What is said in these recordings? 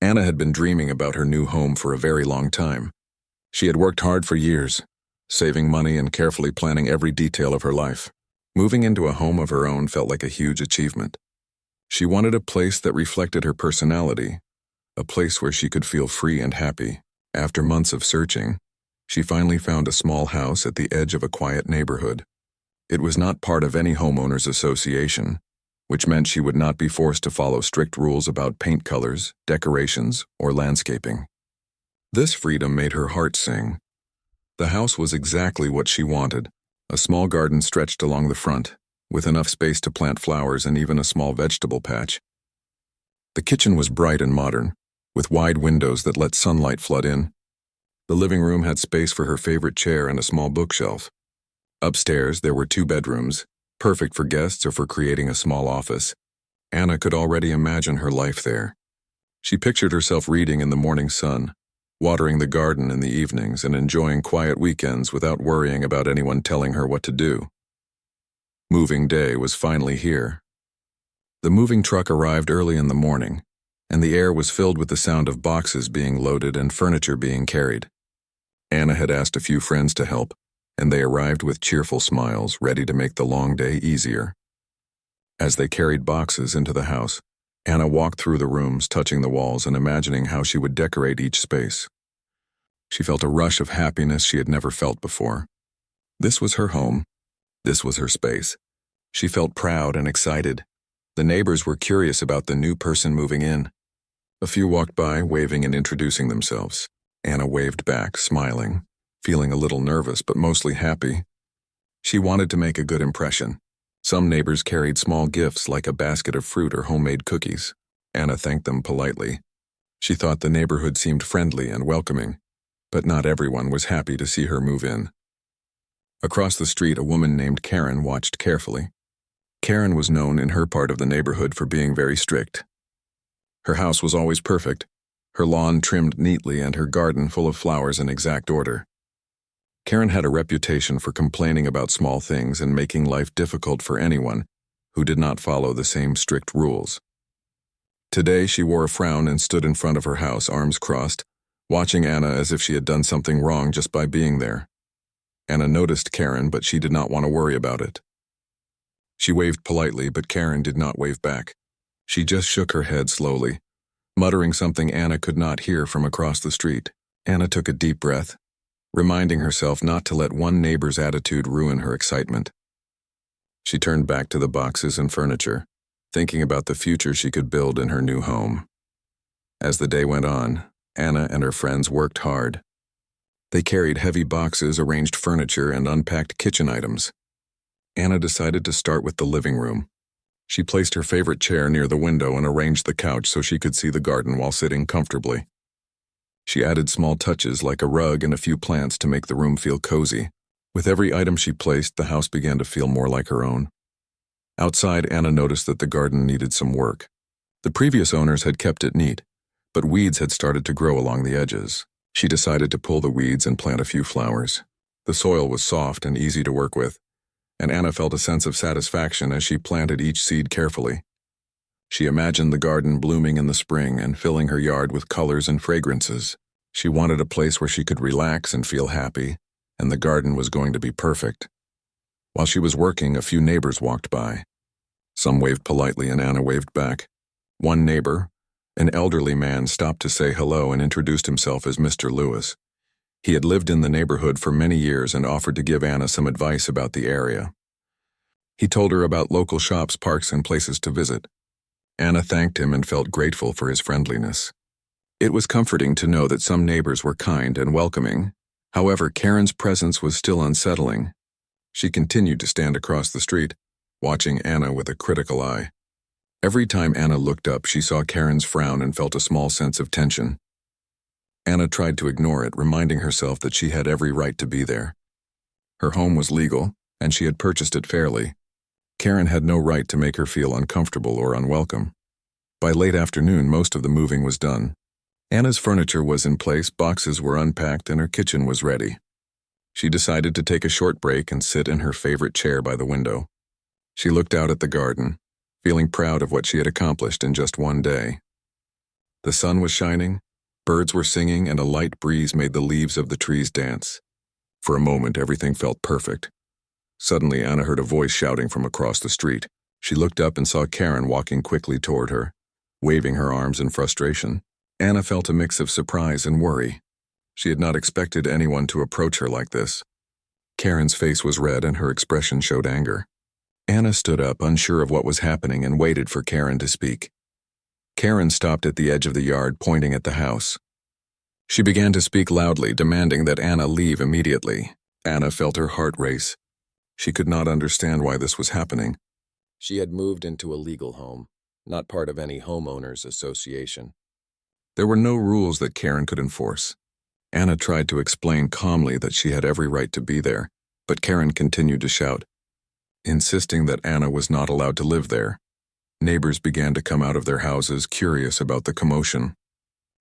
Anna had been dreaming about her new home for a very long time. She had worked hard for years, saving money and carefully planning every detail of her life. Moving into a home of her own felt like a huge achievement. She wanted a place that reflected her personality, a place where she could feel free and happy. After months of searching, she finally found a small house at the edge of a quiet neighborhood. It was not part of any homeowners association, which meant she would not be forced to follow strict rules about paint colors, decorations, or landscaping. This freedom made her heart sing. The house was exactly what she wanted. A small garden stretched along the front, with enough space to plant flowers and even a small vegetable patch. The kitchen was bright and modern, with wide windows that let sunlight flood in. The living room had space for her favorite chair and a small bookshelf. Upstairs, there were 2 bedrooms, perfect for guests or for creating a small office. Anna could already imagine her life there. She pictured herself reading in the morning sun, watering the garden in the evenings, and enjoying quiet weekends without worrying about anyone telling her what to do. Moving day was finally here. The moving truck arrived early in the morning, and the air was filled with the sound of boxes being loaded and furniture being carried. Anna had asked a few friends to help, and they arrived with cheerful smiles, ready to make the long day easier. As they carried boxes into the house, Anna walked through the rooms, touching the walls and imagining how she would decorate each space. She felt a rush of happiness she had never felt before. This was her home. This was her space. She felt proud and excited. The neighbors were curious about the new person moving in. A few walked by, waving and introducing themselves. Anna waved back, smiling, feeling a little nervous but mostly happy. She wanted to make a good impression. Some neighbors carried small gifts like a basket of fruit or homemade cookies. Anna thanked them politely. She thought the neighborhood seemed friendly and welcoming, but not everyone was happy to see her move in. Across the street, a woman named Karen watched carefully. Karen was known in her part of the neighborhood for being very strict. Her house was always perfect, her lawn trimmed neatly and her garden full of flowers in exact order. Karen had a reputation for complaining about small things and making life difficult for anyone who did not follow the same strict rules. Today, she wore a frown and stood in front of her house, arms crossed, watching Anna as if she had done something wrong just by being there. Anna noticed Karen, but she did not want to worry about it. She waved politely, but Karen did not wave back. She just shook her head slowly, muttering something Anna could not hear from across the street. Anna took a deep breath, reminding herself not to let one neighbor's attitude ruin her excitement. She turned back to the boxes and furniture, thinking about the future she could build in her new home. As the day went on, Anna and her friends worked hard. They carried heavy boxes, arranged furniture, and unpacked kitchen items. Anna decided to start with the living room. She placed her favorite chair near the window and arranged the couch so she could see the garden while sitting comfortably. She added small touches like a rug and a few plants to make the room feel cozy. With every item she placed, the house began to feel more like her own. Outside, Anna noticed that the garden needed some work. The previous owners had kept it neat, but weeds had started to grow along the edges. She decided to pull the weeds and plant a few flowers. The soil was soft and easy to work with, and Anna felt a sense of satisfaction as she planted each seed carefully. She imagined the garden blooming in the spring and filling her yard with colors and fragrances. She wanted a place where she could relax and feel happy, and the garden was going to be perfect. While she was working, a few neighbors walked by. Some waved politely and Anna waved back. One neighbor, an elderly man, stopped to say hello and introduced himself as Mr. Lewis. He had lived in the neighborhood for many years and offered to give Anna some advice about the area. He told her about local shops, parks, and places to visit. Anna thanked him and felt grateful for his friendliness. It was comforting to know that some neighbors were kind and welcoming. However, Karen's presence was still unsettling. She continued to stand across the street, watching Anna with a critical eye. Every time Anna looked up, she saw Karen's frown and felt a small sense of tension. Anna tried to ignore it, reminding herself that she had every right to be there. Her home was legal, and she had purchased it fairly. Karen had no right to make her feel uncomfortable or unwelcome. By late afternoon, most of the moving was done. Anna's furniture was in place, boxes were unpacked, and her kitchen was ready. She decided to take a short break and sit in her favorite chair by the window. She looked out at the garden, feeling proud of what she had accomplished in just one day. The sun was shining, birds were singing, and a light breeze made the leaves of the trees dance. For a moment, everything felt perfect. Suddenly, Anna heard a voice shouting from across the street. She looked up and saw Karen walking quickly toward her, waving her arms in frustration. Anna felt a mix of surprise and worry. She had not expected anyone to approach her like this. Karen's face was red and her expression showed anger. Anna stood up, unsure of what was happening, and waited for Karen to speak. Karen stopped at the edge of the yard, pointing at the house. She began to speak loudly, demanding that Anna leave immediately. Anna felt her heart race. She could not understand why this was happening. She had moved into a legal home, not part of any homeowners association. There were no rules that Karen could enforce. Anna tried to explain calmly that she had every right to be there, but Karen continued to shout, insisting that Anna was not allowed to live there. Neighbors began to come out of their houses, curious about the commotion.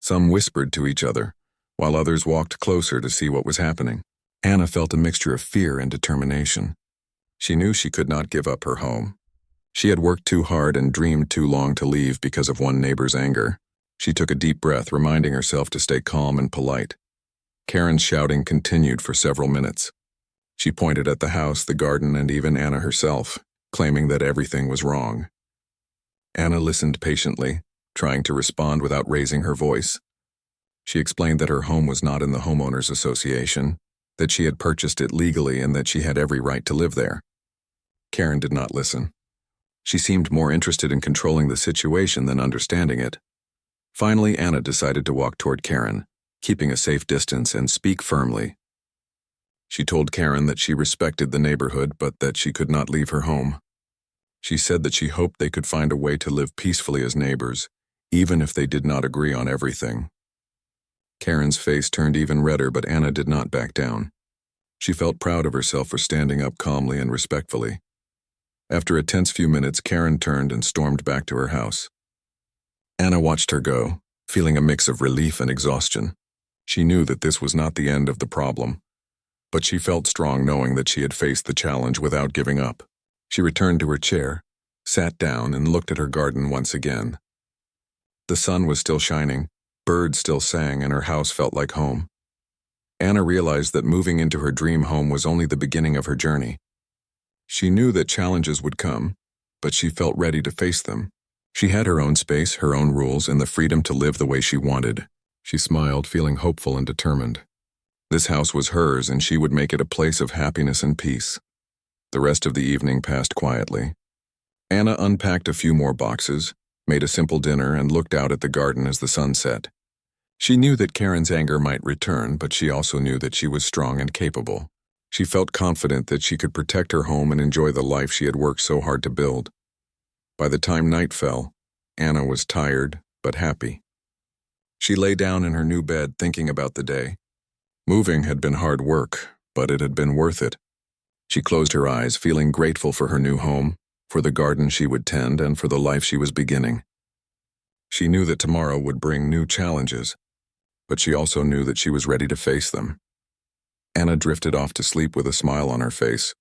Some whispered to each other, while others walked closer to see what was happening. Anna felt a mixture of fear and determination. She knew she could not give up her home. She had worked too hard and dreamed too long to leave because of one neighbor's anger. She took a deep breath, reminding herself to stay calm and polite. Karen's shouting continued for several minutes. She pointed at the house, the garden, and even Anna herself, claiming that everything was wrong. Anna listened patiently, trying to respond without raising her voice. She explained that her home was not in the homeowners association, that she had purchased it legally, and that she had every right to live there. Karen did not listen. She seemed more interested in controlling the situation than understanding it. Finally, Anna decided to walk toward Karen, keeping a safe distance, and speak firmly. She told Karen that she respected the neighborhood, but that she could not leave her home. She said that she hoped they could find a way to live peacefully as neighbors, even if they did not agree on everything. Karen's face turned even redder, but Anna did not back down. She felt proud of herself for standing up calmly and respectfully. After a tense few minutes, Karen turned and stormed back to her house. Anna watched her go, feeling a mix of relief and exhaustion. She knew that this was not the end of the problem, but she felt strong knowing that she had faced the challenge without giving up. She returned to her chair, sat down, and looked at her garden once again. The sun was still shining, birds still sang, and her house felt like home. Anna realized that moving into her dream home was only the beginning of her journey. She knew that challenges would come, but she felt ready to face them. She had her own space, her own rules, and the freedom to live the way she wanted. She smiled, feeling hopeful and determined. This house was hers, and she would make it a place of happiness and peace. The rest of the evening passed quietly. Anna unpacked a few more boxes, made a simple dinner, and looked out at the garden as the sun set. She knew that Karen's anger might return, but she also knew that she was strong and capable. She felt confident that she could protect her home and enjoy the life she had worked so hard to build. By the time night fell, Anna was tired but happy. She lay down in her new bed thinking about the day. Moving had been hard work, but it had been worth it. She closed her eyes, feeling grateful for her new home, for the garden she would tend, and for the life she was beginning. She knew that tomorrow would bring new challenges, but she also knew that she was ready to face them. Anna drifted off to sleep with a smile on her face,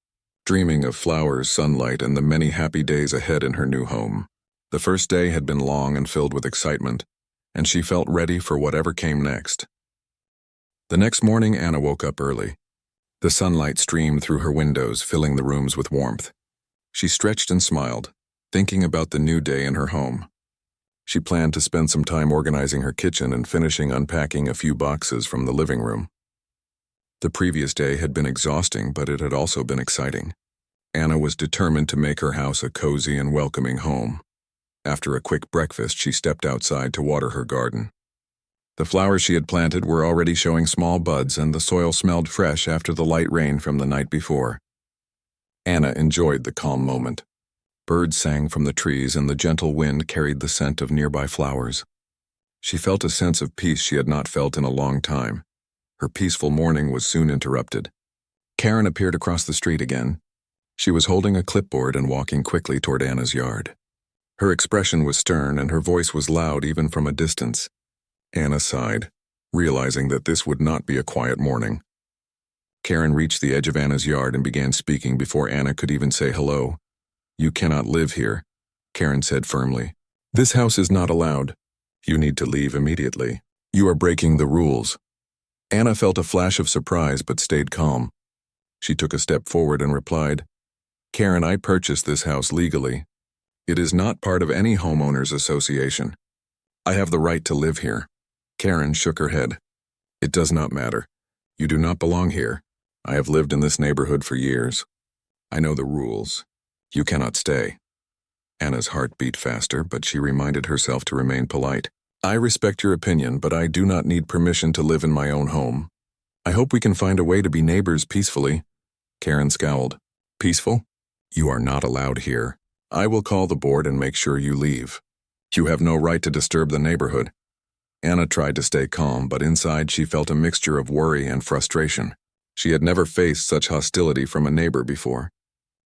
dreaming of flowers, sunlight, and the many happy days ahead in her new home. The first day had been long and filled with excitement, and she felt ready for whatever came next. The next morning, Anna woke up early. The sunlight streamed through her windows, filling the rooms with warmth. She stretched and smiled, thinking about the new day in her home. She planned to spend some time organizing her kitchen and finishing unpacking a few boxes from the living room. The previous day had been exhausting, but it had also been exciting. Anna was determined to make her house a cozy and welcoming home. After a quick breakfast, she stepped outside to water her garden. The flowers she had planted were already showing small buds, and the soil smelled fresh after the light rain from the night before. Anna enjoyed the calm moment. Birds sang from the trees, and the gentle wind carried the scent of nearby flowers. She felt a sense of peace she had not felt in a long time. Her peaceful morning was soon interrupted. Karen appeared across the street again. She was holding a clipboard and walking quickly toward Anna's yard. Her expression was stern, and her voice was loud even from a distance. Anna sighed, realizing that this would not be a quiet morning. Karen reached the edge of Anna's yard and began speaking before Anna could even say hello. "You cannot live here," Karen said firmly. "This house is not allowed. You need to leave immediately. You are breaking the rules. Anna felt a flash of surprise but stayed calm. She took a step forward and replied, Karen, I purchased this house legally. It is not part of any homeowners association. I have the right to live here. Karen shook her head. It does not matter. You do not belong here. I have lived in this neighborhood for years. I know the rules. You cannot stay. Anna's heart beat faster, but she reminded herself to remain polite. I respect your opinion, but I do not need permission to live in my own home. I hope we can find a way to be neighbors peacefully. Karen scowled. Peaceful? You are not allowed here. I will call the board and make sure you leave. You have no right to disturb the neighborhood. Anna tried to stay calm, but inside she felt a mixture of worry and frustration. She had never faced such hostility from a neighbor before.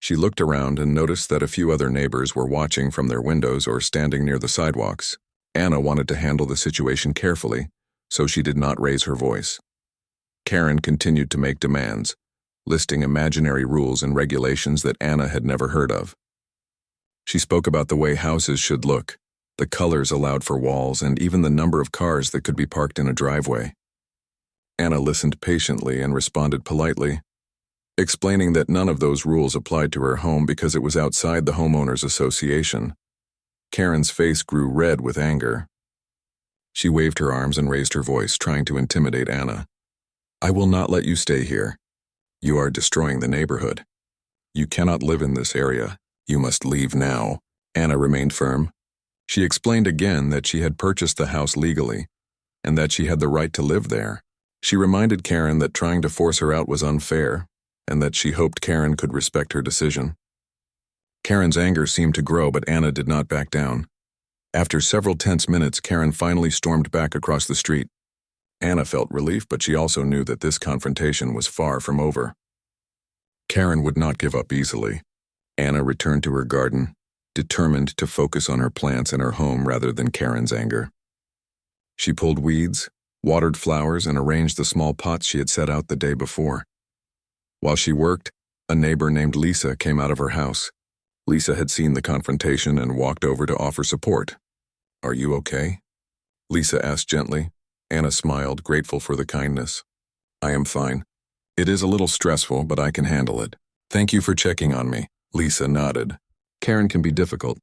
She looked around and noticed that a few other neighbors were watching from their windows or standing near the sidewalks. Anna wanted to handle the situation carefully, so she did not raise her voice. Karen continued to make demands, listing imaginary rules and regulations that Anna had never heard of. She spoke about the way houses should look, the colors allowed for walls, and even the number of cars that could be parked in a driveway. Anna listened patiently and responded politely, explaining that none of those rules applied to her home because it was outside the homeowners association. Karen's face grew red with anger. She waved her arms and raised her voice, trying to intimidate Anna. I will not let you stay here. You are destroying the neighborhood. You cannot live in this area. You must leave now. Anna remained firm. She explained again that she had purchased the house legally, and that she had the right to live there. She reminded Karen that trying to force her out was unfair, and that she hoped Karen could respect her decision. Karen's anger seemed to grow, but Anna did not back down. After several tense minutes, Karen finally stormed back across the street. Anna felt relief, but she also knew that this confrontation was far from over. Karen would not give up easily. Anna returned to her garden, determined to focus on her plants and her home rather than Karen's anger. She pulled weeds, watered flowers, and arranged the small pots she had set out the day before. While she worked, a neighbor named Lisa came out of her house. Lisa had seen the confrontation and walked over to offer support. Are you okay? Lisa asked gently. Anna smiled, grateful for the kindness. I am fine. It is a little stressful, but I can handle it. Thank you for checking on me. Lisa nodded. Karen can be difficult.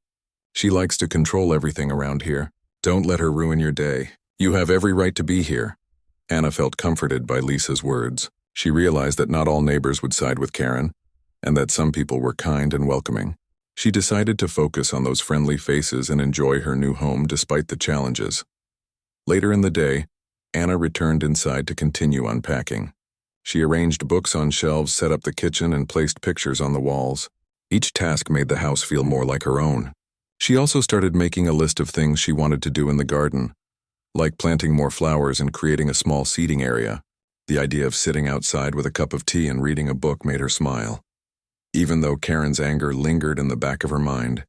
She likes to control everything around here. Don't let her ruin your day. You have every right to be here. Anna felt comforted by Lisa's words. She realized that not all neighbors would side with Karen, and that some people were kind and welcoming. She decided to focus on those friendly faces and enjoy her new home despite the challenges. Later in the day, Anna returned inside to continue unpacking. She arranged books on shelves, set up the kitchen, and placed pictures on the walls. Each task made the house feel more like her own. She also started making a list of things she wanted to do in the garden, like planting more flowers and creating a small seating area. The idea of sitting outside with a cup of tea and reading a book made her smile. Even though Karen's anger lingered in the back of her mind,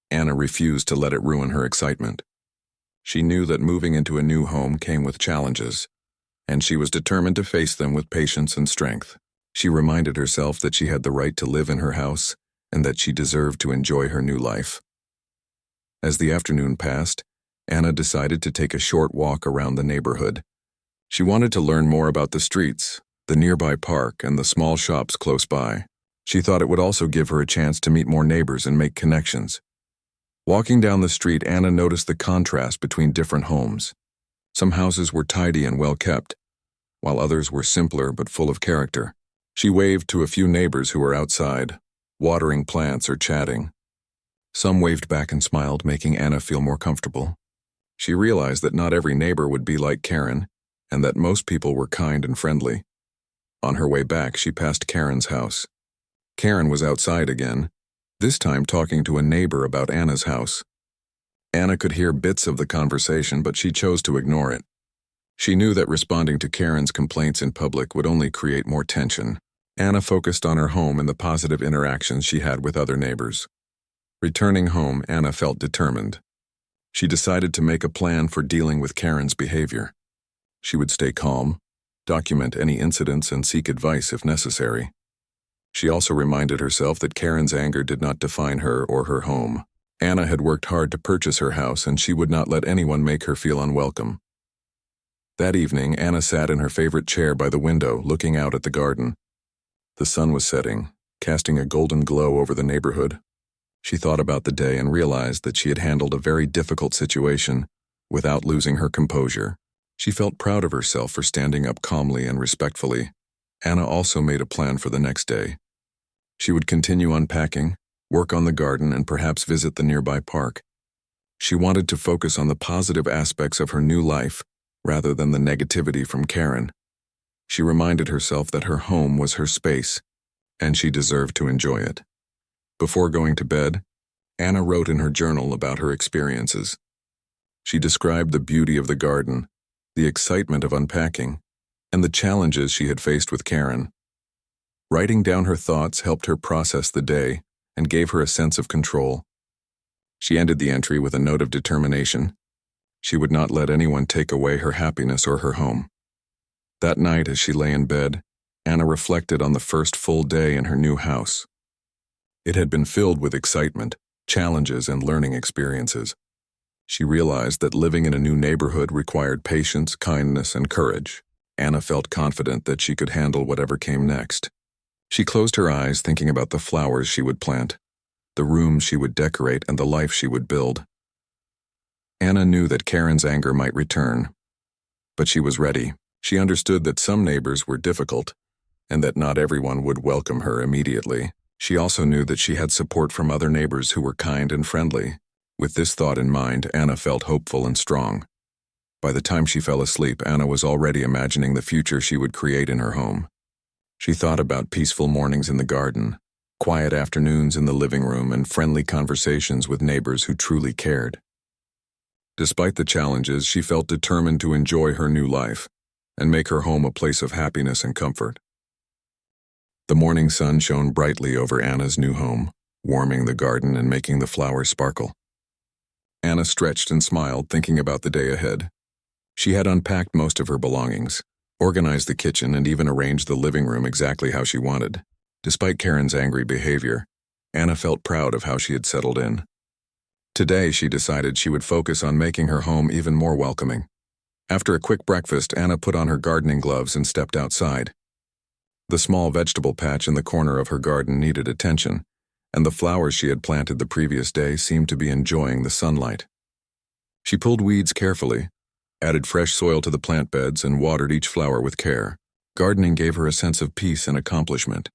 Anna refused to let it ruin her excitement. She knew that moving into a new home came with challenges, and she was determined to face them with patience and strength. She reminded herself that she had the right to live in her house and that she deserved to enjoy her new life. As the afternoon passed, Anna decided to take a short walk around the neighborhood. She wanted to learn more about the streets, the nearby park, and the small shops close by. She thought it would also give her a chance to meet more neighbors and make connections. Walking down the street, Anna noticed the contrast between different homes. Some houses were tidy and well kept, while others were simpler but full of character. She waved to a few neighbors who were outside, watering plants or chatting. Some waved back and smiled, making Anna feel more comfortable. She realized that not every neighbor would be like Karen, and that most people were kind and friendly. On her way back, she passed Karen's house. Karen was outside again, this time talking to a neighbor about Anna's house. Anna could hear bits of the conversation, but she chose to ignore it. She knew that responding to Karen's complaints in public would only create more tension. Anna focused on her home and the positive interactions she had with other neighbors. Returning home, Anna felt determined. She decided to make a plan for dealing with Karen's behavior. She would stay calm, document any incidents, and seek advice if necessary. She also reminded herself that Karen's anger did not define her or her home. Anna had worked hard to purchase her house, and she would not let anyone make her feel unwelcome. That evening, Anna sat in her favorite chair by the window, looking out at the garden. The sun was setting, casting a golden glow over the neighborhood. She thought about the day and realized that she had handled a very difficult situation without losing her composure. She felt proud of herself for standing up calmly and respectfully. Anna also made a plan for the next day. She would continue unpacking, work on the garden, and perhaps visit the nearby park. She wanted to focus on the positive aspects of her new life rather than the negativity from Karen. She reminded herself that her home was her space, and she deserved to enjoy it. Before going to bed, Anna wrote in her journal about her experiences. She described the beauty of the garden, the excitement of unpacking, and the challenges she had faced with Karen. Writing down her thoughts helped her process the day and gave her a sense of control. She ended the entry with a note of determination. She would not let anyone take away her happiness or her home. That night, as she lay in bed, Anna reflected on the first full day in her new house. It had been filled with excitement, challenges, and learning experiences. She realized that living in a new neighborhood required patience, kindness, and courage. Anna felt confident that she could handle whatever came next. She closed her eyes, thinking about the flowers she would plant, the rooms she would decorate, and the life she would build. Anna knew that Karen's anger might return, but she was ready. She understood that some neighbors were difficult, and that not everyone would welcome her immediately. She also knew that she had support from other neighbors who were kind and friendly. With this thought in mind, Anna felt hopeful and strong. By the time she fell asleep, Anna was already imagining the future she would create in her home. She thought about peaceful mornings in the garden, quiet afternoons in the living room, and friendly conversations with neighbors who truly cared. Despite the challenges, she felt determined to enjoy her new life and make her home a place of happiness and comfort. The morning sun shone brightly over Anna's new home, warming the garden and making the flowers sparkle. Anna stretched and smiled, thinking about the day ahead. She had unpacked most of her belongings, organized the kitchen, and even arranged the living room exactly how she wanted. Despite Karen's angry behavior, Anna felt proud of how she had settled in. Today, she decided she would focus on making her home even more welcoming. After a quick breakfast, Anna put on her gardening gloves and stepped outside. The small vegetable patch in the corner of her garden needed attention, and the flowers she had planted the previous day seemed to be enjoying the sunlight. She pulled weeds carefully, added fresh soil to the plant beds, and watered each flower with care. Gardening gave her a sense of peace and accomplishment.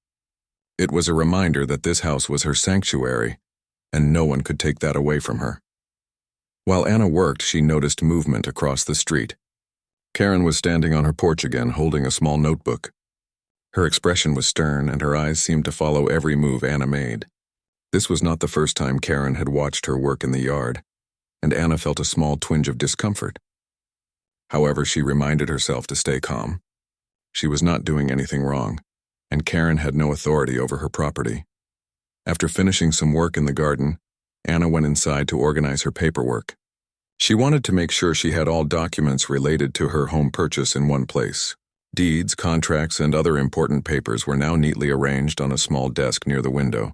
It was a reminder that this house was her sanctuary, and no one could take that away from her. While Anna worked, she noticed movement across the street. Karen was standing on her porch again, holding a small notebook. Her expression was stern, and her eyes seemed to follow every move Anna made. This was not the first time Karen had watched her work in the yard, and Anna felt a small twinge of discomfort. However, she reminded herself to stay calm. She was not doing anything wrong, and Karen had no authority over her property. After finishing some work in the garden, Anna went inside to organize her paperwork. She wanted to make sure she had all documents related to her home purchase in one place. Deeds, contracts, and other important papers were now neatly arranged on a small desk near the window.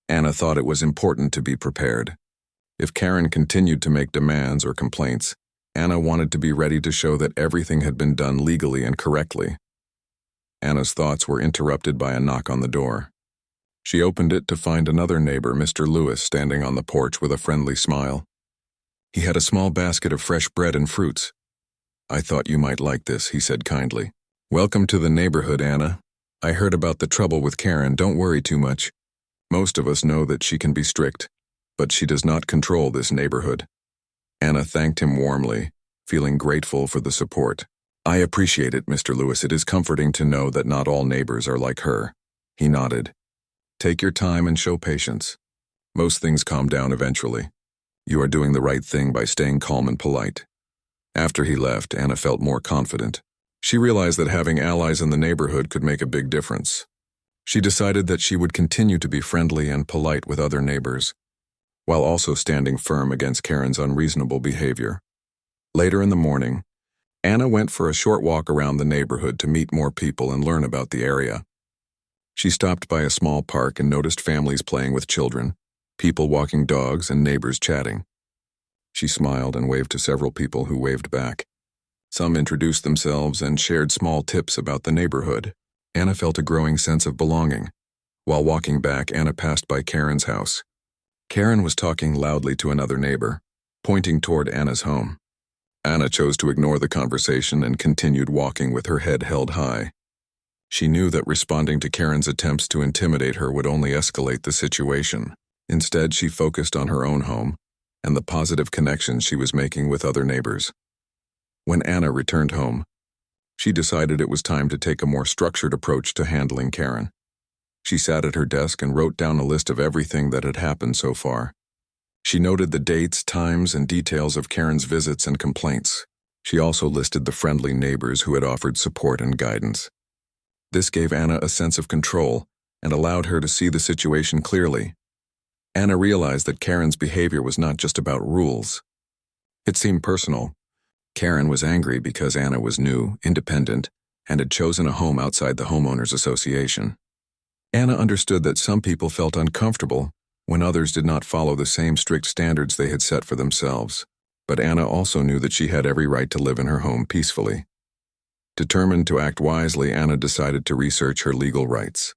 Anna thought it was important to be prepared. If Karen continued to make demands or complaints, Anna wanted to be ready to show that everything had been done legally and correctly. Anna's thoughts were interrupted by a knock on the door. She opened it to find another neighbor, Mr. Lewis, standing on the porch with a friendly smile. He had a small basket of fresh bread and fruits. "I thought you might like this," he said kindly. "Welcome to the neighborhood, Anna. I heard about the trouble with Karen. Don't worry too much. Most of us know that she can be strict, but she does not control this neighborhood." Anna thanked him warmly, feeling grateful for the support. "I appreciate it, Mr. Lewis. It is comforting to know that not all neighbors are like her." He nodded. "Take your time and show patience. Most things calm down eventually. You are doing the right thing by staying calm and polite." After he left, Anna felt more confident. She realized that having allies in the neighborhood could make a big difference. She decided that she would continue to be friendly and polite with other neighbors, while also standing firm against Karen's unreasonable behavior. Later in the morning, Anna went for a short walk around the neighborhood to meet more people and learn about the area. She stopped by a small park and noticed families playing with children, people walking dogs and neighbors chatting. She smiled and waved to several people who waved back. Some introduced themselves and shared small tips about the neighborhood. Anna felt a growing sense of belonging. While walking back, Anna passed by Karen's house. Karen was talking loudly to another neighbor, pointing toward Anna's home. Anna chose to ignore the conversation and continued walking with her head held high. She knew that responding to Karen's attempts to intimidate her would only escalate the situation. Instead, she focused on her own home and the positive connections she was making with other neighbors. When Anna returned home, she decided it was time to take a more structured approach to handling Karen. She sat at her desk and wrote down a list of everything that had happened so far. She noted the dates, times, and details of Karen's visits and complaints. She also listed the friendly neighbors who had offered support and guidance. This gave Anna a sense of control and allowed her to see the situation clearly. Anna realized that Karen's behavior was not just about rules. It seemed personal. Karen was angry because Anna was new, independent, and had chosen a home outside the homeowners association. Anna understood that some people felt uncomfortable when others did not follow the same strict standards they had set for themselves. But Anna also knew that she had every right to live in her home peacefully. Determined to act wisely, Anna decided to research her legal rights.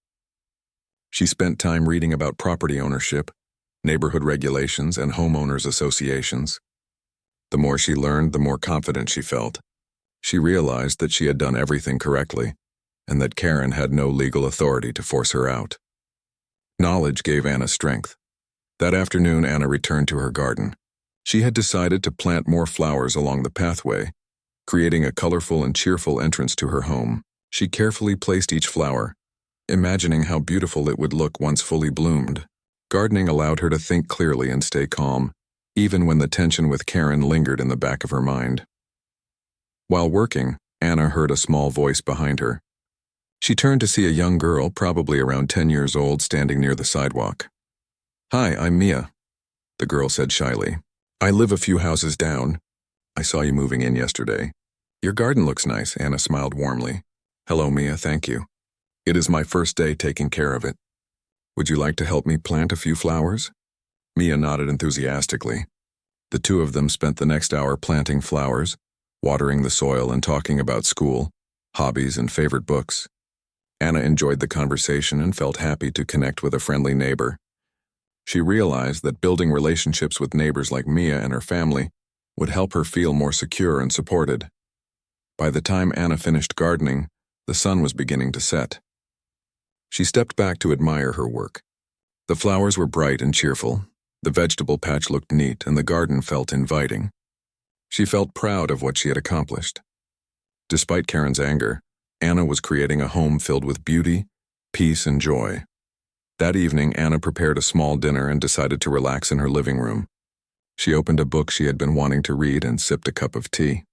She spent time reading about property ownership, neighborhood regulations, and homeowners associations. The more she learned, the more confident she felt. She realized that she had done everything correctly, and that Karen had no legal authority to force her out. Knowledge gave Anna strength. That afternoon, Anna returned to her garden. She had decided to plant more flowers along the pathway, creating a colorful and cheerful entrance to her home. She carefully placed each flower, imagining how beautiful it would look once fully bloomed. Gardening allowed her to think clearly and stay calm, even when the tension with Karen lingered in the back of her mind. While working, Anna heard a small voice behind her. She turned to see a young girl, probably around 10 years old, standing near the sidewalk. "Hi, I'm Mia," the girl said shyly. "I live a few houses down. I saw you moving in yesterday. Your garden looks nice," Anna smiled warmly. "Hello, Mia, thank you. It is my first day taking care of it. Would you like to help me plant a few flowers?" Mia nodded enthusiastically. The two of them spent the next hour planting flowers, watering the soil, and talking about school, hobbies, and favorite books. Anna enjoyed the conversation and felt happy to connect with a friendly neighbor. She realized that building relationships with neighbors like Mia and her family would help her feel more secure and supported. By the time Anna finished gardening, the sun was beginning to set. She stepped back to admire her work. The flowers were bright and cheerful, the vegetable patch looked neat, and the garden felt inviting. She felt proud of what she had accomplished. Despite Karen's anger, Anna was creating a home filled with beauty, peace, and joy. That evening, Anna prepared a small dinner and decided to relax in her living room. She opened a book she had been wanting to read and sipped a cup of tea.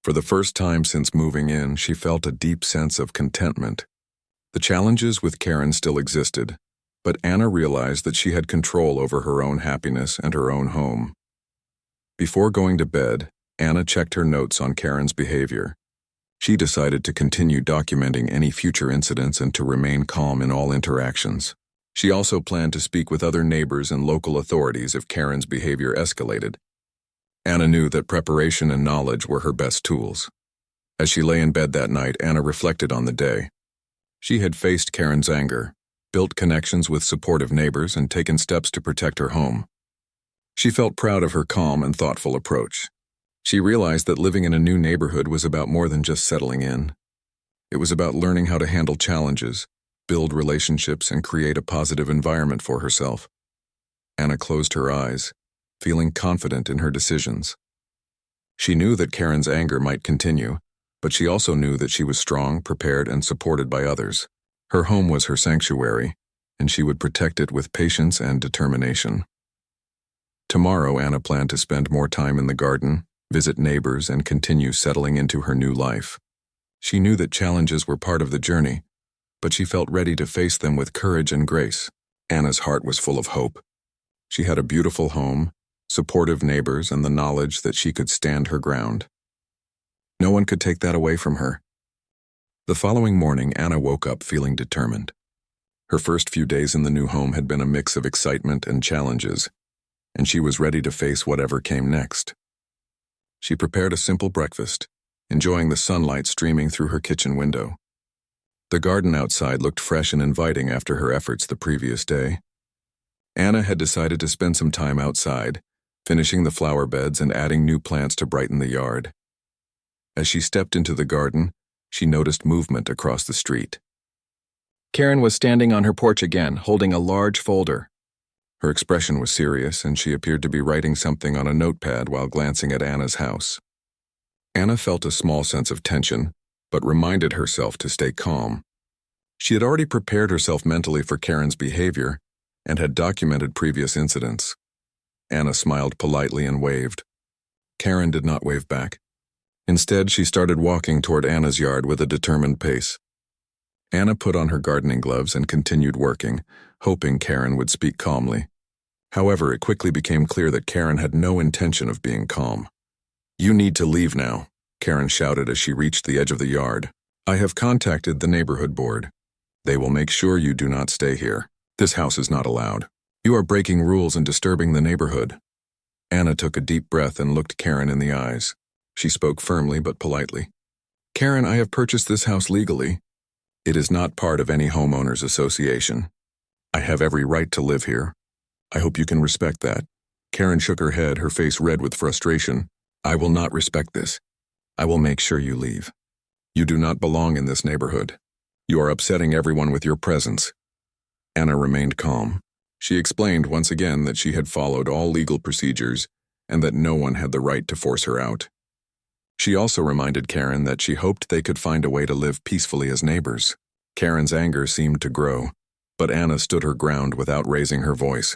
For the first time since moving in, she felt a deep sense of contentment. The challenges with Karen still existed, but Anna realized that she had control over her own happiness and her own home. Before going to bed, Anna checked her notes on Karen's behavior. She decided to continue documenting any future incidents and to remain calm in all interactions. She also planned to speak with other neighbors and local authorities if Karen's behavior escalated. Anna knew that preparation and knowledge were her best tools. As she lay in bed that night, Anna reflected on the day. She had faced Karen's anger, built connections with supportive neighbors, and taken steps to protect her home. She felt proud of her calm and thoughtful approach. She realized that living in a new neighborhood was about more than just settling in. It was about learning how to handle challenges, build relationships, and create a positive environment for herself. Anna closed her eyes, feeling confident in her decisions. She knew that Karen's anger might continue, but she also knew that she was strong, prepared, and supported by others. Her home was her sanctuary, and she would protect it with patience and determination. Tomorrow, Anna planned to spend more time in the garden, visit neighbors, and continue settling into her new life. She knew that challenges were part of the journey, but she felt ready to face them with courage and grace. Anna's heart was full of hope. She had a beautiful home, supportive neighbors, and the knowledge that she could stand her ground. No one could take that away from her. The following morning, Anna woke up feeling determined. Her first few days in the new home had been a mix of excitement and challenges, and she was ready to face whatever came next. She prepared a simple breakfast, enjoying the sunlight streaming through her kitchen window. The garden outside looked fresh and inviting after her efforts the previous day. Anna had decided to spend some time outside, finishing the flower beds and adding new plants to brighten the yard. As she stepped into the garden, she noticed movement across the street. Karen was standing on her porch again, holding a large folder. Her expression was serious, and she appeared to be writing something on a notepad while glancing at Anna's house. Anna felt a small sense of tension, but reminded herself to stay calm. She had already prepared herself mentally for Karen's behavior and had documented previous incidents. Anna smiled politely and waved. Karen did not wave back. Instead, she started walking toward Anna's yard with a determined pace. Anna put on her gardening gloves and continued working, hoping Karen would speak calmly. However, it quickly became clear that Karen had no intention of being calm. "You need to leave now," Karen shouted as she reached the edge of the yard. "I have contacted the neighborhood board. They will make sure you do not stay here. This house is not allowed. You are breaking rules and disturbing the neighborhood." Anna took a deep breath and looked Karen in the eyes. She spoke firmly but politely. "Karen, I have purchased this house legally. It is not part of any homeowners association. I have every right to live here. I hope you can respect that." Karen shook her head, her face red with frustration. "I will not respect this. I will make sure you leave. You do not belong in this neighborhood. You are upsetting everyone with your presence." Anna remained calm. She explained once again that she had followed all legal procedures and that no one had the right to force her out. She also reminded Karen that she hoped they could find a way to live peacefully as neighbors. Karen's anger seemed to grow, but Anna stood her ground without raising her voice.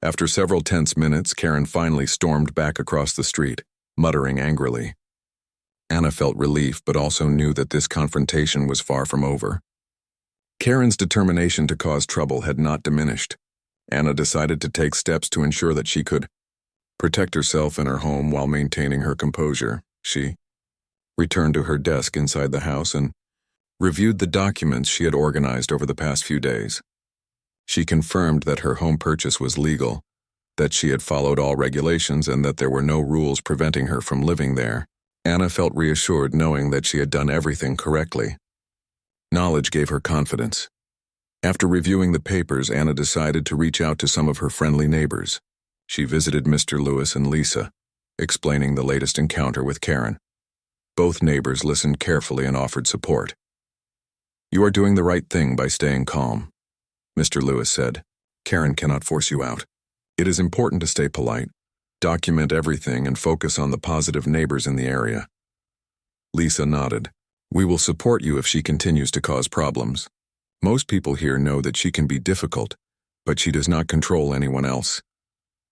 After several tense minutes, Karen finally stormed back across the street, muttering angrily. Anna felt relief but also knew that this confrontation was far from over. Karen's determination to cause trouble had not diminished. Anna decided to take steps to ensure that she could protect herself and her home while maintaining her composure. She returned to her desk inside the house and reviewed the documents she had organized over the past few days. She confirmed that her home purchase was legal, that she had followed all regulations, and that there were no rules preventing her from living there. Anna felt reassured knowing that she had done everything correctly. Knowledge gave her confidence. After reviewing the papers, Anna decided to reach out to some of her friendly neighbors. She visited Mr. Lewis and Lisa, explaining the latest encounter with Karen. Both neighbors listened carefully and offered support. "You are doing the right thing by staying calm," Mr. Lewis said. "Karen cannot force you out. It is important to stay polite, document everything, and focus on the positive neighbors in the area." Lisa nodded. "We will support you if she continues to cause problems. Most people here know that she can be difficult, but she does not control anyone else."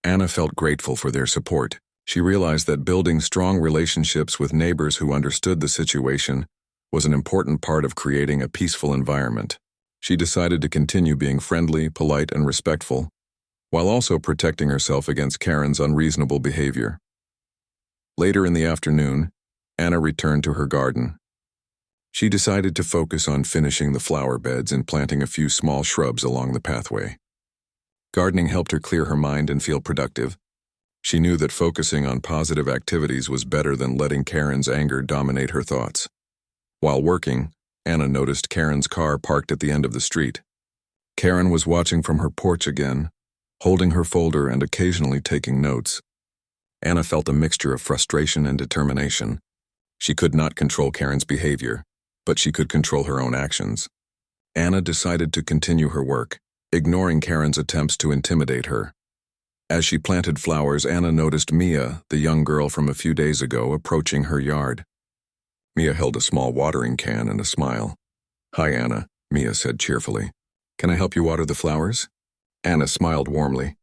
Anna felt grateful for their support. She realized that building strong relationships with neighbors who understood the situation was an important part of creating a peaceful environment. She decided to continue being friendly, polite, and respectful, while also protecting herself against Karen's unreasonable behavior. Later in the afternoon, Anna returned to her garden. She decided to focus on finishing the flower beds and planting a few small shrubs along the pathway. Gardening helped her clear her mind and feel productive. She knew that focusing on positive activities was better than letting Karen's anger dominate her thoughts. While working, Anna noticed Karen's car parked at the end of the street. Karen was watching from her porch again, holding her folder and occasionally taking notes. Anna felt a mixture of frustration and determination. She could not control Karen's behavior, but she could control her own actions. Anna decided to continue her work, ignoring Karen's attempts to intimidate her. As she planted flowers, Anna noticed Mia, the young girl from a few days ago, approaching her yard. Mia held a small watering can and a smile. "Hi, Anna," Mia said cheerfully. "Can I help you water the flowers?" Anna smiled warmly.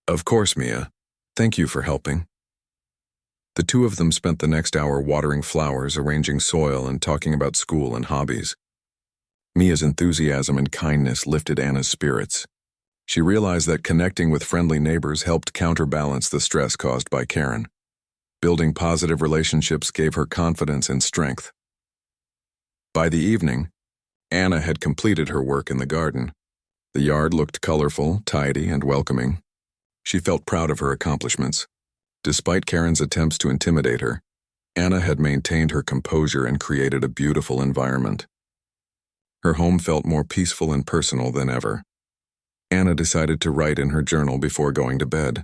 "Of course, Mia. Thank you for helping." The two of them spent the next hour watering flowers, arranging soil, and talking about school and hobbies. Mia's enthusiasm and kindness lifted Anna's spirits. She realized that connecting with friendly neighbors helped counterbalance the stress caused by Karen. Building positive relationships gave her confidence and strength. By the evening, Anna had completed her work in the garden. The yard looked colorful, tidy, and welcoming. She felt proud of her accomplishments. Despite Karen's attempts to intimidate her, Anna had maintained her composure and created a beautiful environment. Her home felt more peaceful and personal than ever. Anna decided to write in her journal before going to bed.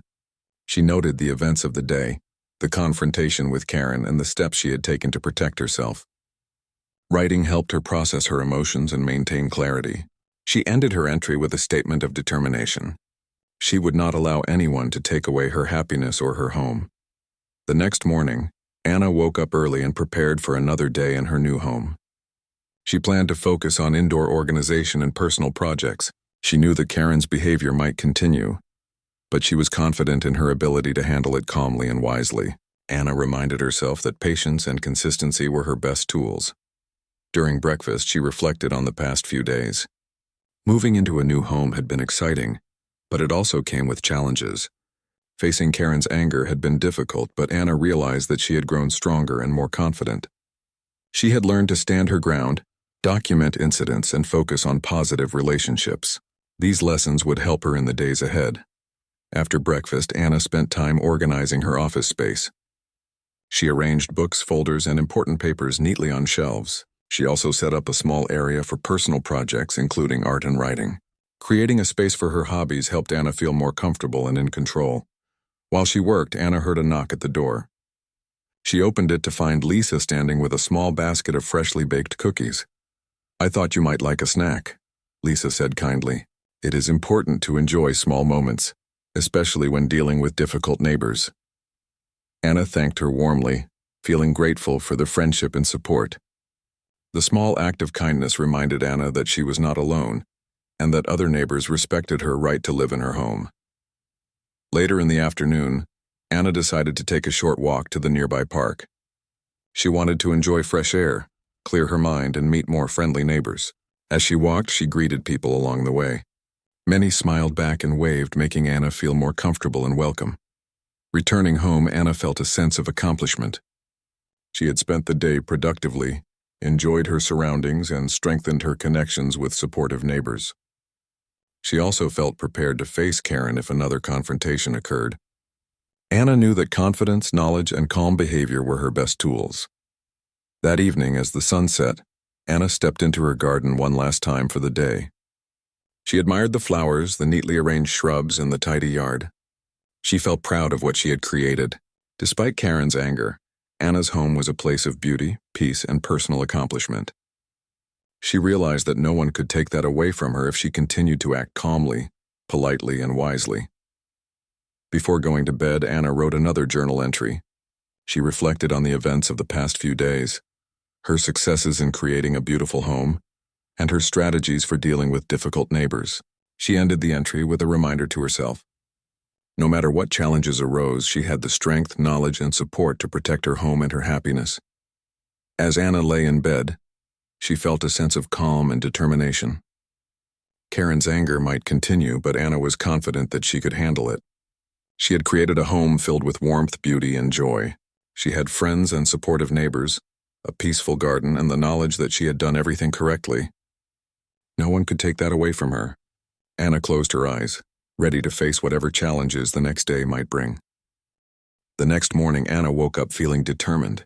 She noted the events of the day, the confrontation with Karen, and the steps she had taken to protect herself. Writing helped her process her emotions and maintain clarity. She ended her entry with a statement of determination. She would not allow anyone to take away her happiness or her home. The next morning, Anna woke up early and prepared for another day in her new home. She planned to focus on indoor organization and personal projects. She knew that Karen's behavior might continue, but she was confident in her ability to handle it calmly and wisely. Anna reminded herself that patience and consistency were her best tools. During breakfast, she reflected on the past few days. Moving into a new home had been exciting, but it also came with challenges. Facing Karen's anger had been difficult, but Anna realized that she had grown stronger and more confident. She had learned to stand her ground, document incidents, and focus on positive relationships. These lessons would help her in the days ahead. After breakfast, Anna spent time organizing her office space. She arranged books, folders, and important papers neatly on shelves. She also set up a small area for personal projects, including art and writing. Creating a space for her hobbies helped Anna feel more comfortable and in control. While she worked, Anna heard a knock at the door. She opened it to find Lisa standing with a small basket of freshly baked cookies. "I thought you might like a snack," Lisa said kindly. "It is important to enjoy small moments, especially when dealing with difficult neighbors." Anna thanked her warmly, feeling grateful for the friendship and support. The small act of kindness reminded Anna that she was not alone, and that other neighbors respected her right to live in her home. Later in the afternoon, Anna decided to take a short walk to the nearby park. She wanted to enjoy fresh air, clear her mind, and meet more friendly neighbors. As she walked, she greeted people along the way. Many smiled back and waved, making Anna feel more comfortable and welcome. Returning home, Anna felt a sense of accomplishment. She had spent the day productively, enjoyed her surroundings, and strengthened her connections with supportive neighbors. She also felt prepared to face Karen if another confrontation occurred. Anna knew that confidence, knowledge, and calm behavior were her best tools. That evening, as the sun set, Anna stepped into her garden one last time for the day. She admired the flowers, the neatly arranged shrubs, and the tidy yard. She felt proud of what she had created. Despite Karen's anger, Anna's home was a place of beauty, peace, and personal accomplishment. She realized that no one could take that away from her if she continued to act calmly, politely, and wisely. Before going to bed, Anna wrote another journal entry. She reflected on the events of the past few days, her successes in creating a beautiful home, and her strategies for dealing with difficult neighbors. She ended the entry with a reminder to herself. No matter what challenges arose, she had the strength, knowledge, and support to protect her home and her happiness. As Anna lay in bed, she felt a sense of calm and determination. Karen's anger might continue, but Anna was confident that she could handle it. She had created a home filled with warmth, beauty, and joy. She had friends and supportive neighbors, a peaceful garden, and the knowledge that she had done everything correctly. No one could take that away from her. Anna closed her eyes, ready to face whatever challenges the next day might bring. The next morning, Anna woke up feeling determined.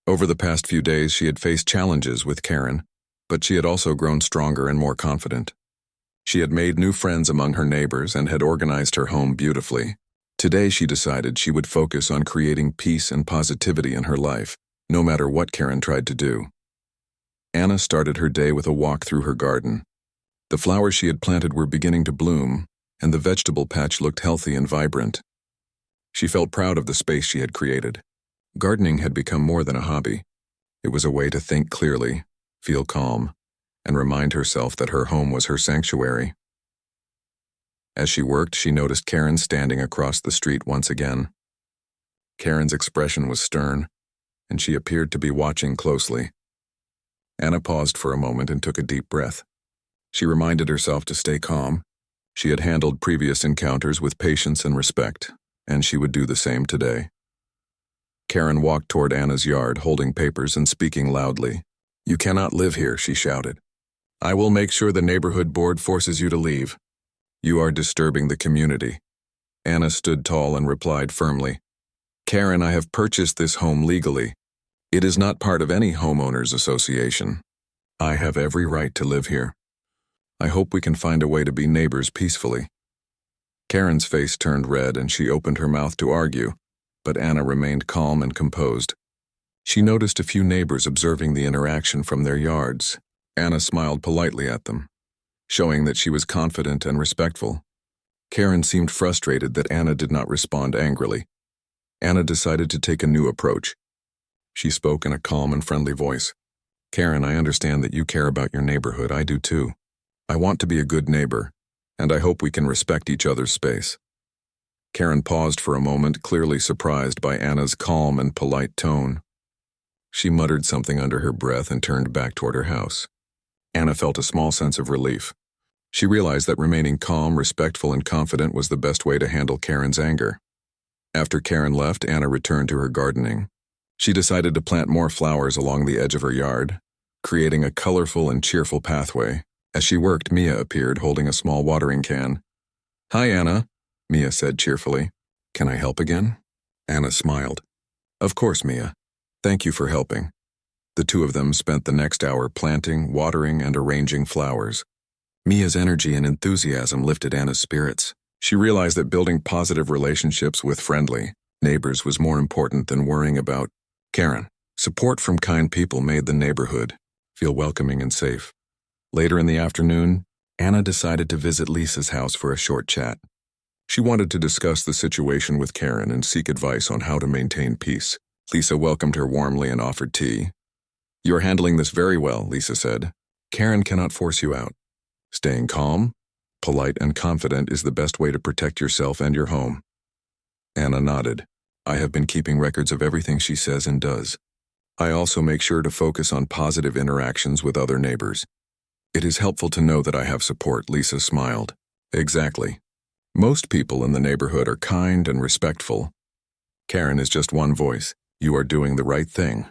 Over the past few days, she had faced challenges with Karen, but she had also grown stronger and more confident. She had made new friends among her neighbors and had organized her home beautifully. Today, she decided she would focus on creating peace and positivity in her life, no matter what Karen tried to do. Anna started her day with a walk through her garden. The flowers she had planted were beginning to bloom, and the vegetable patch looked healthy and vibrant. She felt proud of the space she had created. Gardening had become more than a hobby. It was a way to think clearly, feel calm, and remind herself that her home was her sanctuary. As she worked, she noticed Karen standing across the street once again. Karen's expression was stern, and she appeared to be watching closely. Anna paused for a moment and took a deep breath. She reminded herself to stay calm. She had handled previous encounters with patience and respect, and she would do the same today. Karen walked toward Anna's yard, holding papers and speaking loudly. "You cannot live here," she shouted. I will make sure the neighborhood board forces you to leave. You are disturbing the community. Anna stood tall and replied firmly, Karen, I have purchased this home legally. It is not part of any homeowners association. I have every right to live here. I hope we can find a way to be neighbors peacefully. Karen's face turned red and she opened her mouth to argue, but Anna remained calm and composed. She noticed a few neighbors observing the interaction from their yards. Anna smiled politely at them, showing that she was confident and respectful. Karen seemed frustrated that Anna did not respond angrily. Anna decided to take a new approach. She spoke in a calm and friendly voice. Karen, I understand that you care about your neighborhood. I do too. I want to be a good neighbor, and I hope we can respect each other's space. Karen paused for a moment, clearly surprised by Anna's calm and polite tone. She muttered something under her breath and turned back toward her house. Anna felt a small sense of relief. She realized that remaining calm, respectful, and confident was the best way to handle Karen's anger. After Karen left, Anna returned to her gardening. She decided to plant more flowers along the edge of her yard, creating a colorful and cheerful pathway. As she worked, Mia appeared holding a small watering can. Hi, Anna, Mia said cheerfully. Can I help again? Anna smiled. Of course, Mia. Thank you for helping. The two of them spent the next hour planting, watering, and arranging flowers. Mia's energy and enthusiasm lifted Anna's spirits. She realized that building positive relationships with friendly neighbors was more important than worrying about Karen. Support from kind people made the neighborhood feel welcoming and safe. Later in the afternoon, Anna decided to visit Lisa's house for a short chat. She wanted to discuss the situation with Karen and seek advice on how to maintain peace. Lisa welcomed her warmly and offered tea. You are handling this very well, Lisa said. Karen cannot force you out. Staying calm, polite, and confident is the best way to protect yourself and your home. Anna nodded. I have been keeping records of everything she says and does. I also make sure to focus on positive interactions with other neighbors. It is helpful to know that I have support, Lisa smiled. Exactly. Most people in the neighborhood are kind and respectful. Karen is just one voice. You are doing the right thing.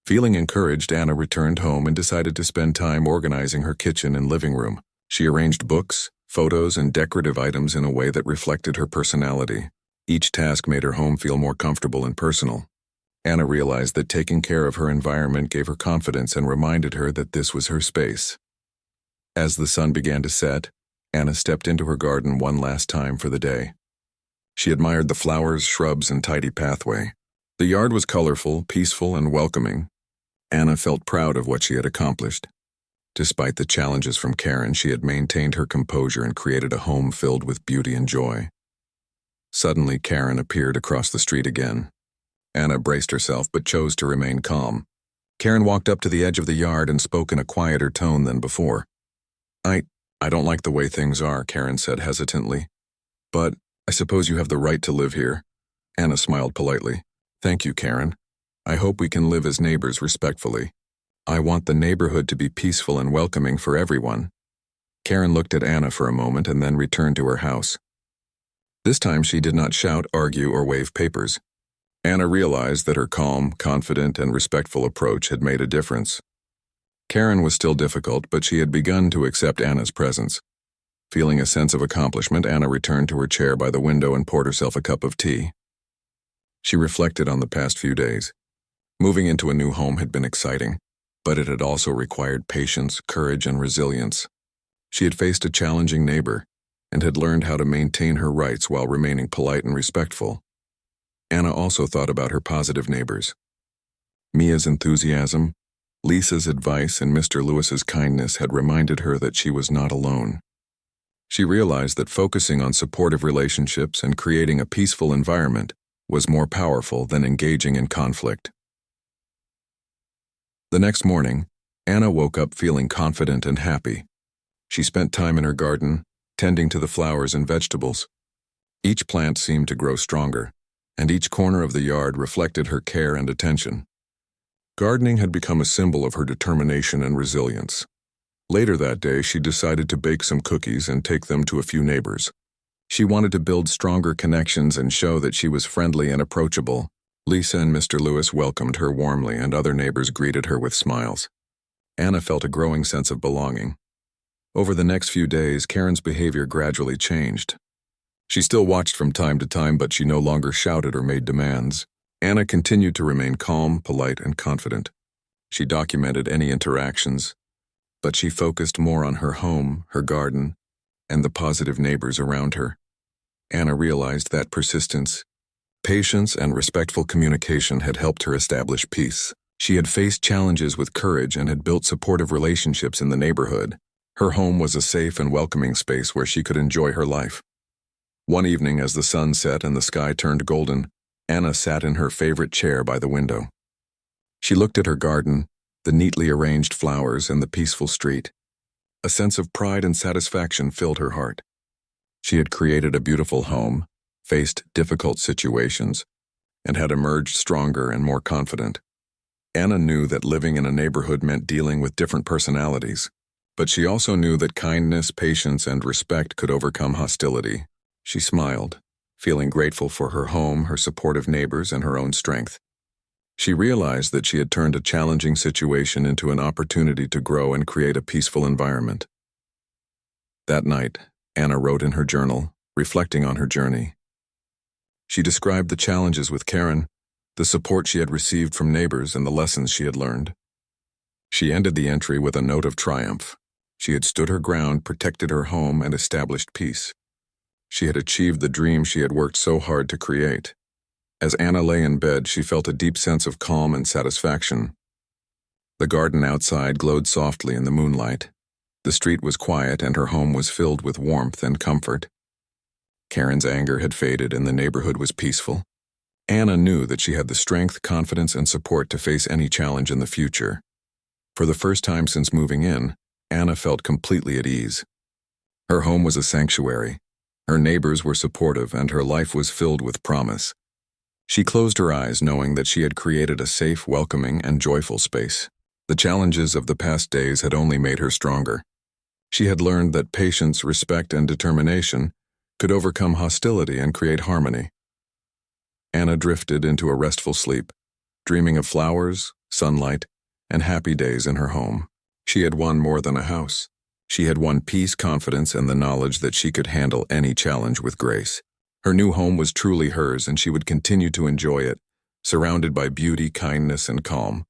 Feeling encouraged, Anna returned home and decided to spend time organizing her kitchen and living room. She arranged books, photos, and decorative items in a way that reflected her personality. Each task made her home feel more comfortable and personal. Anna realized that taking care of her environment gave her confidence and reminded her that this was her space. As the sun began to set, Anna stepped into her garden one last time for the day. She admired the flowers, shrubs, and tidy pathway. The yard was colorful, peaceful, and welcoming. Anna felt proud of what she had accomplished. Despite the challenges from Karen, she had maintained her composure and created a home filled with beauty and joy. Suddenly, Karen appeared across the street again. Anna braced herself but chose to remain calm. Karen walked up to the edge of the yard and spoke in a quieter tone than before. I don't like the way things are, Karen said hesitantly. But I suppose you have the right to live here. Anna smiled politely. Thank you, Karen. I hope we can live as neighbors respectfully. I want the neighborhood to be peaceful and welcoming for everyone. Karen looked at Anna for a moment and then returned to her house. This time she did not shout, argue, or wave papers. Anna realized that her calm, confident, and respectful approach had made a difference. Karen was still difficult, but she had begun to accept Anna's presence. Feeling a sense of accomplishment, Anna returned to her chair by the window and poured herself a cup of tea. She reflected on the past few days. Moving into a new home had been exciting, but it had also required patience, courage, and resilience. She had faced a challenging neighbor and had learned how to maintain her rights while remaining polite and respectful. Anna also thought about her positive neighbors. Mia's enthusiasm, Lisa's advice, and Mr. Lewis's kindness had reminded her that she was not alone. She realized that focusing on supportive relationships and creating a peaceful environment was more powerful than engaging in conflict. The next morning, Anna woke up feeling confident and happy. She spent time in her garden, tending to the flowers and vegetables. Each plant seemed to grow stronger, and each corner of the yard reflected her care and attention. Gardening had become a symbol of her determination and resilience. Later that day, she decided to bake some cookies and take them to a few neighbors. She wanted to build stronger connections and show that she was friendly and approachable. Lisa and Mr. Lewis welcomed her warmly, and other neighbors greeted her with smiles. Anna felt a growing sense of belonging. Over the next few days, Karen's behavior gradually changed. She still watched from time to time, but she no longer shouted or made demands. Anna continued to remain calm, polite, and confident. She documented any interactions, but she focused more on her home, her garden, and the positive neighbors around her. Anna realized that persistence, patience, and respectful communication had helped her establish peace. She had faced challenges with courage and had built supportive relationships in the neighborhood. Her home was a safe and welcoming space where she could enjoy her life. One evening, as the sun set and the sky turned golden, Anna sat in her favorite chair by the window. She looked at her garden, the neatly arranged flowers, and the peaceful street. A sense of pride and satisfaction filled her heart. She had created a beautiful home, faced difficult situations, and had emerged stronger and more confident. Anna knew that living in a neighborhood meant dealing with different personalities, but she also knew that kindness, patience, and respect could overcome hostility. She smiled, feeling grateful for her home, her supportive neighbors, and her own strength. She realized that she had turned a challenging situation into an opportunity to grow and create a peaceful environment. That night, Anna wrote in her journal, reflecting on her journey. She described the challenges with Karen, the support she had received from neighbors, and the lessons she had learned. She ended the entry with a note of triumph. She had stood her ground, protected her home, and established peace. She had achieved the dream she had worked so hard to create. As Anna lay in bed, she felt a deep sense of calm and satisfaction. The garden outside glowed softly in the moonlight. The street was quiet, and her home was filled with warmth and comfort. Karen's anger had faded, and the neighborhood was peaceful. Anna knew that she had the strength, confidence, and support to face any challenge in the future. For the first time since moving in, Anna felt completely at ease. Her home was a sanctuary. Her neighbors were supportive, and her life was filled with promise. She closed her eyes, knowing that she had created a safe, welcoming, and joyful space. The challenges of the past days had only made her stronger. She had learned that patience, respect, and determination could overcome hostility and create harmony. Anna drifted into a restful sleep, dreaming of flowers, sunlight, and happy days in her home. She had won more than a house. She had won peace, confidence, and the knowledge that she could handle any challenge with grace. Her new home was truly hers, and she would continue to enjoy it, surrounded by beauty, kindness, and calm.